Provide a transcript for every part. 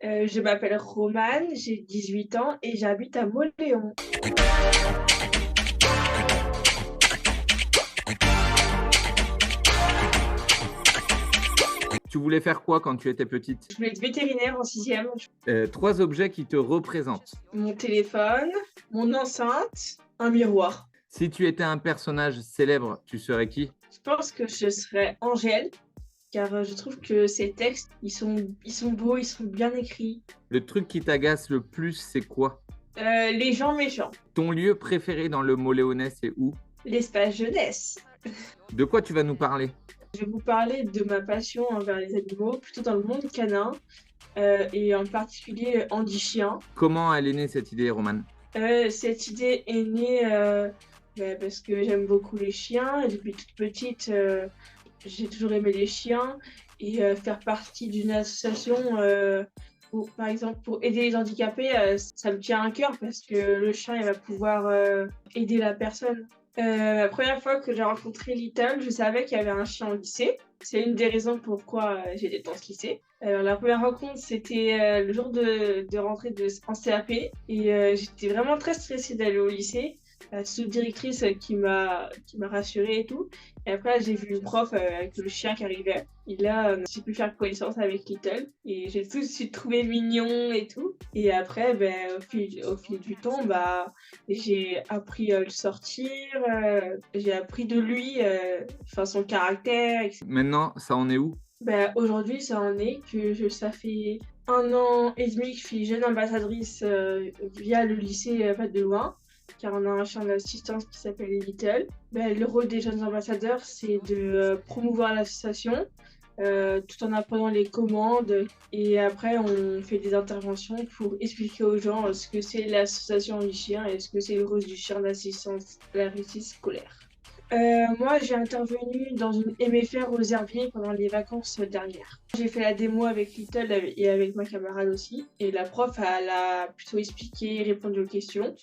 Je m'appelle Romane, j'ai 18 ans et j'habite à Mauléon. Tu voulais faire quoi quand tu étais petite? Je voulais être vétérinaire en sixième. Trois objets qui te représentent. Mon téléphone, mon enceinte, un miroir. Si tu étais un personnage célèbre, tu serais qui? Je pense que je serais Angèle, car je trouve que ces textes, ils sont beaux, ils sont bien écrits. Le truc qui t'agace le plus, c'est quoi? Les gens méchants. Ton lieu préféré dans le Mauléonais, c'est où? L'espace jeunesse. De quoi tu vas nous parler? Je vais vous parler de ma passion envers les animaux, plutôt dans le monde canin, et en particulier Andy Chien. Comment elle est née cette idée, Romane? Cette idée est née parce que j'aime beaucoup les chiens et depuis toute petite, j'ai toujours aimé les chiens et faire partie d'une association par exemple, pour aider les handicapés, ça me tient à cœur parce que le chien, il va pouvoir aider la personne. La première fois que j'ai rencontré Little, je savais qu'il y avait un chien au lycée. C'est une des raisons pourquoi j'étais dans ce lycée. La première rencontre, c'était le jour de rentrée en CAP et j'étais vraiment très stressée d'aller au lycée. La sous-directrice qui m'a rassurée et tout. Et après, j'ai vu une prof avec le chien qui arrivait. Et là, j'ai pu faire connaissance avec Little. Et j'ai tout de suite trouvé mignon et tout. Et après, au fil du temps, j'ai appris à le sortir. J'ai appris de lui, son caractère, etc. Maintenant, ça en est où? Aujourd'hui, ça en est que ça fait 1 an et demi que je suis jeune ambassadrice via le lycée Pas de Loin, car on a un chien d'assistance qui s'appelle Little. Le rôle des jeunes ambassadeurs, c'est de promouvoir l'association tout en apprenant les commandes. Et après, on fait des interventions pour expliquer aux gens ce que c'est l'association du chien et ce que c'est le rôle du chien d'assistance à la réussite scolaire. Moi, j'ai intervenu dans une MFR aux Herbiers pendant les vacances dernières. J'ai fait la démo avec Little et avec ma camarade aussi. Et la prof, elle a plutôt expliqué et répondu aux questions.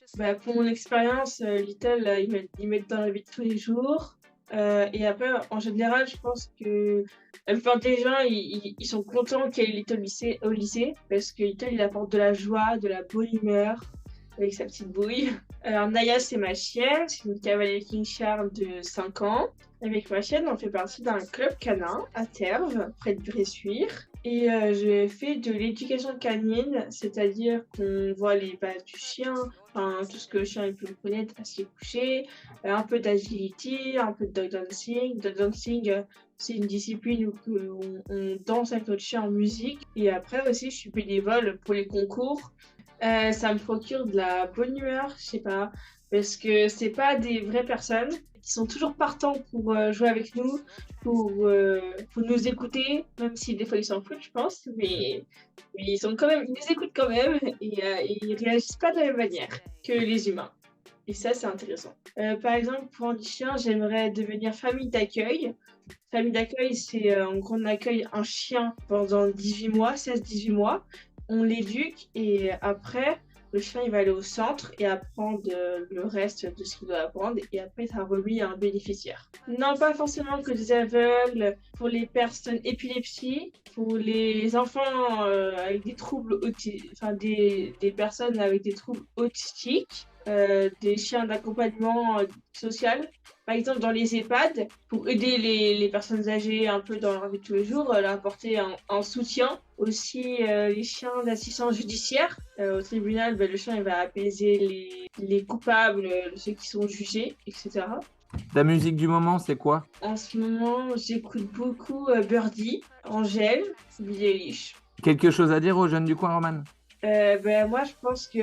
Pour mon expérience, Little, il m'aide dans la vie de tous les jours. Et après, en général, je pense que la plupart des gens, ils sont contents qu'il y ait Little au lycée. Parce que Little, il apporte de la joie, de la bonne humeur avec sa petite bouille. Alors Naya, c'est ma chienne, c'est une cavalier King Charles de 5 ans. Avec ma chienne, on fait partie d'un club canin à Terve, près de Bressuire. Et je fais de l'éducation canine, c'est-à-dire qu'on voit les bases du chien, tout ce que le chien il peut connaître à se coucher, un peu d'agility, un peu de dog dancing. Dog dancing, c'est une discipline où on danse avec notre chien en musique. Et après aussi, je suis bénévole pour les concours. Ça me procure de la bonne humeur, je sais pas, parce que c'est pas des vraies personnes qui sont toujours partants pour jouer avec nous, pour nous écouter, même si des fois ils s'en foutent, je pense, mais ils nous écoutent quand même et ils réagissent pas de la même manière que les humains. Et ça, c'est intéressant. Par exemple, pour Andy Chien, j'aimerais devenir famille d'accueil. Famille d'accueil, c'est en gros, on accueille un chien pendant 18 mois, 16-18 mois. On l'éduque et après, le chien il va aller au centre et apprendre le reste de ce qu'il doit apprendre et après ça remis à un bénéficiaire. Non, pas forcément que des aveugles, pour les personnes épilepsies, pour les enfants avec des troubles des personnes avec des troubles autistiques, des chiens d'accompagnement social. Par exemple, dans les EHPAD, pour aider les personnes âgées un peu dans leur vie de tous les jours, leur apporter un soutien. Aussi, les chiens d'assistance judiciaire. Au tribunal, le chien il va apaiser les coupables, ceux qui sont jugés, etc. Ta musique du moment, c'est quoi? En ce moment, j'écoute beaucoup Birdie, Angèle, Billie Eilish. Quelque chose à dire aux jeunes du coin, Romane? Moi, je pense que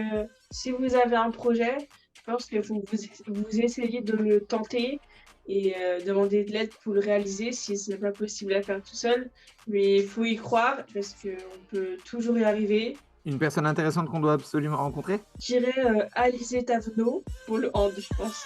si vous avez un projet, je pense que vous essayez de le tenter et demander de l'aide pour le réaliser si ce n'est pas possible à faire tout seul. Mais il faut y croire parce qu'on peut toujours y arriver. Une personne intéressante qu'on doit absolument rencontrer? Je dirais Alizé Tavenot pour le hand, je pense.